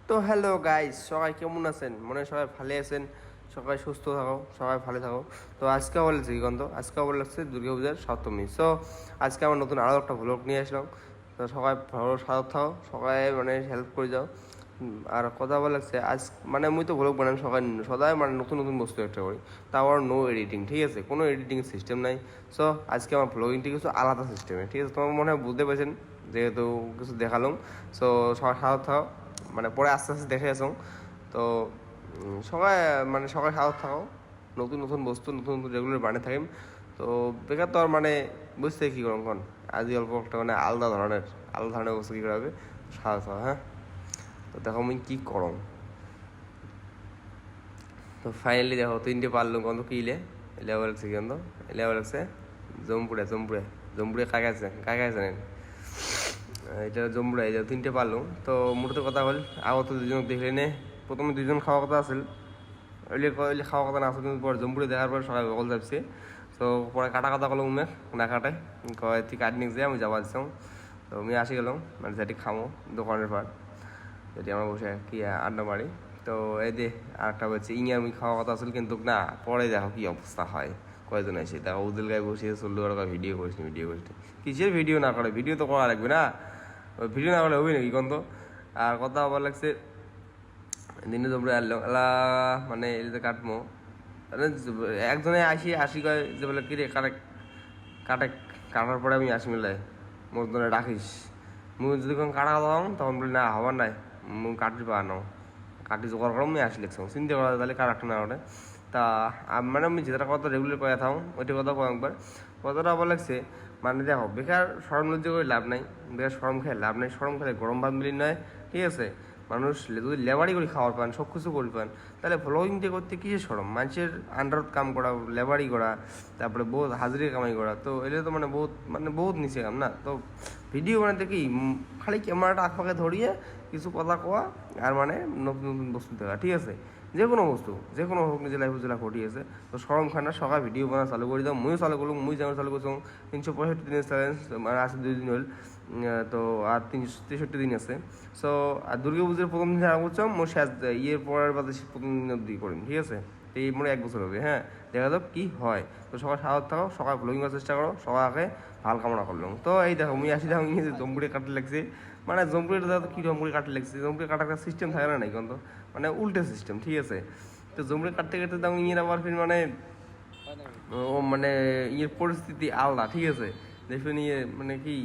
তো hello guys, সবাই কেমন আছেন? মনে হয় সবাই ভালো আছেন। সবাই সুস্থ থাকো, সবাই ভালো থাকো। তো আজকে বলেছে কি গন্ধ, আজকে বলেছে দুর্গাপূজার সপ্তমী। সো আজকে আমার নতুন আরও একটা ভ্লগ নিয়ে আসলাম। তো সবাই ভালো সাথে থাকো, সবাই মানে হেল্প করে যাও। আর কথা বলেছে আজ মানে মুই তো ভ্লগ বানাই সবাই সদাই মানে নতুন নতুন বস্তু একটা করি, তাও আর নো এডিটিং, ঠিক আছে? কোনো এডিটিং সিস্টেম নাই। সো আজকে আমার ভ্লগিংটি কিছু আলাদা সিস্টেমে, ঠিক আছে? তোমার মনে হয় বুঝতে পেরেছেন যেহেতু কিছু দেখালাম। সো সবাই সাথে থাকো, মানে পরে আস্তে আস্তে দেখে আসুন। তো সবাই মানে সবাই সাথে থাকো, নতুন নতুন বস্তু নতুন নতুন রেগুলার বানিয়ে থাকিম। তো বেকার তো আর মানে বুঝতে কী করুন কোন আজই অল্প একটা মানে আলাদা ধরনের বস্তু কী করা হবে। সাথে থাকো, হ্যাঁ। তো দেখো আমি কী করম। তো ফাইনালি দেখো তিনটে পারলো গন্ধ কী এলে লাগছে গন্ধ এলে লাগছে জম্পুরে কাকা জানেন এটা জম্বুরা এই যে তিনটে পারলো। তো মোটাতে কথা হল আগত দুজন দেখলে নে, প্রথমে দুজন খাওয়া কথা আসল, ওইলে কইলে খাওয়া কথা না আসল, কিন্তু পরে জম্বুরে দেখার পর সবাই বল যাচ্ছে। তো পরে কাটা কথা করলো উমে না কাটায় কয় তুই কাট নিয়ে যাই আমি যাওয়া দিচ্ছাম। তো আমি আসি গেলাম মানে যেটি খামো দোকানের পার, যেটি আমরা বসে কি আড্ডা মারি। তো এই দে আর একটা বলছে ইংয়ে আমি খাওয়া কথা আসল, কিন্তু না পরে দেখো কি অবস্থা হয়। কয়জন আছে দেখো উদুল গায়ে বসিয়ে চললো আর ভিডিও করিস কিসের ভিডিও না করে, ভিডিও তো করা লাগবে না, ভিডিও না করলে হবে নাকি কোন? তো আর কথা আবার লাগছে দিনে তোমরা আনলো এলা মানে এটাতে কাটমো মানে একজনে আসি কয় যে বলে কিরে কাটে কাটার পরে আমি আসি মিলাই মোর জন্য রাখিস। মুই যদি কোন কাটা দাম তখন বলি না হবার নাই, মুই কাটি পানো কাটি জোগাড় করো আমি আসি লিখছ চিন্তা করা তাহলে কারেক্ট না ওটা। তা মানে আমি যেটা কথা রেগুলার কয়ে থাও ওইটা কথা কয় একবার কথাটা আবার লাগছে। মানে দেখো বেকার সরম লজ্জা করে লাভ নাই, বেকার সরম খেয়ে লাভ নাই, সরম খেলে গরম ভাত মিলি নয়, ঠিক আছে? মানুষ যদি লেবারি করে খাওয়ার পান সব কিছু করি পান, তাহলে ভ্লগিংটা করতে কিসের সরম? মানুষের আন্ডারত কাম করা, লেবারি করা, তারপরে বহুত হাজিরি কামাই করা, তো এটা তো মানে বহুত নিচে কাম না। তো ভিডিও বানাতে কি খালি ক্যামেরাটা আঁকপাকে ধরিয়ে কিছু কথা কোয়া আর মানে নতুন নতুন বস্তু দেখা, ঠিক আছে? যে কোনো বস্তু যে কোনো হোক নিজে লাইফ যেটা ঘটিয়েছে। তো সরম খান না, সকাল ভিডিও বানা চালু করে দাও, মুইও চালু করলাম, মুই যেমন চালু করছিলাম 365 দিনের চ্যালেঞ্জ মানে আছে 2 দিন হল। তো আর 363 দিন আছে। সো আর দুর্গা পুজোর প্রথম দিন আরম্ভ করছিলাম মোর শেষ ইয়ের পরের বাদে প্রথম দিন অব্দি করিম, ঠিক আছে? তো এই মোট 1 বছর হবে, হ্যাঁ। দেখা যাক কী হয়। তো সবাই সাহস থাকো, সবাই ব্লগিং করার চেষ্টা করো, সবাই আগে ভাল কামনা করলাম। তো এই দেখো মুই আসি দেখো ইয়ে জম্বুরে কাটতে লাগছে, মানে জম্বুরে দাদা কী জম্বুরে কাটতে লাগছে, জম্বুরে কাটার একটা সিস্টেম থাকে না নাই কিন্তু, মানে উল্টে সিস্টেম, ঠিক আছে? তো জম্বুরে কাটতে কাটতে দেখো ইয়ের আবার ফির মানে ও মানে ইয়ের পরিস্থিতি আলাদা, ঠিক আছে? দেখবেন ইয়ে মানে কি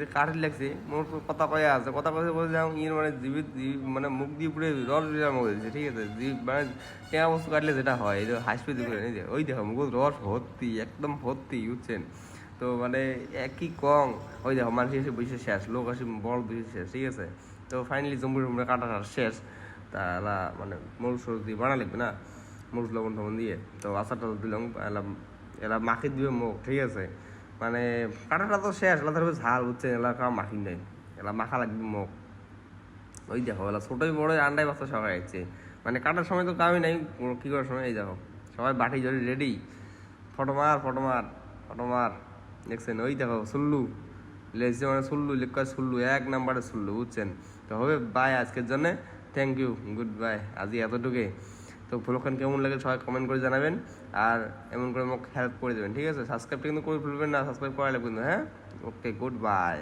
যে কাঠের লাগছে মোর কথা কয়ে আছে, কথা কয়ে বলে যাও ইয়ের মানে জীবিত মানে মুখ দিয়ে পুরো রস বেরাম হয়েছে, ঠিক আছে? মানে টেঙা বস্তু কাটলে যেটা হয় এই যে হাসপাতাল করে নিয়ে যায়, ওই দেখো মুখ রস ভর্তি একদম ভর্তি, বুঝছেন? তো মানে একই কম, ওই দেখো মানুষ এসে বসে শেষ, লোক আসে বড় বসে শেষ, ঠিক আছে? তো ফাইনালি জম্বুর কাটা শেষ। তা মানে মরুচ সরুচ দিয়ে বানা লাগবে না, মরুচ লবণ টবণ দিয়ে। তো আচারটা দিলাম এলা এলা মাখি দিবে মুখ, ঠিক আছে? মানে কাটাটা তো শেষ, এলা ধরবে ঝাল, বুঝছেন? এলাকা মাখি নেই, এলা মাখা লাগবে মুখ। ওই দেখো এলা ছোটোই বড় আন্ডাই বাচ্চা সবাই আছে, মানে কাটার সময় তো কামই নাই, কী করার সময় এই দেখো সবাই বাটি জড়ি রেডি, ফটো মার দেখছেন? ওই দেখো সুল্লু লেগছে, মানে সুল্লু লেখা সুল্লু 1 নাম্বারে সুল্লু, বুঝছেন? তো হবে বাই আজকের জন্যে, থ্যাংক ইউ, গুড বাই, আজই এতটুকুই। তো ভ্লগখান কেমন লাগে সবাই কমেন্ট করে জানাবেন, আর এমন করে আমাকে হেল্প করে দেবেন, ঠিক আছে? সাবস্ক্রাইবটা কিন্তু করে ফেলবেন না, সাবস্ক্রাইব করা লাগবে কিন্তু, হ্যাঁ। ওকে, গুড বাই।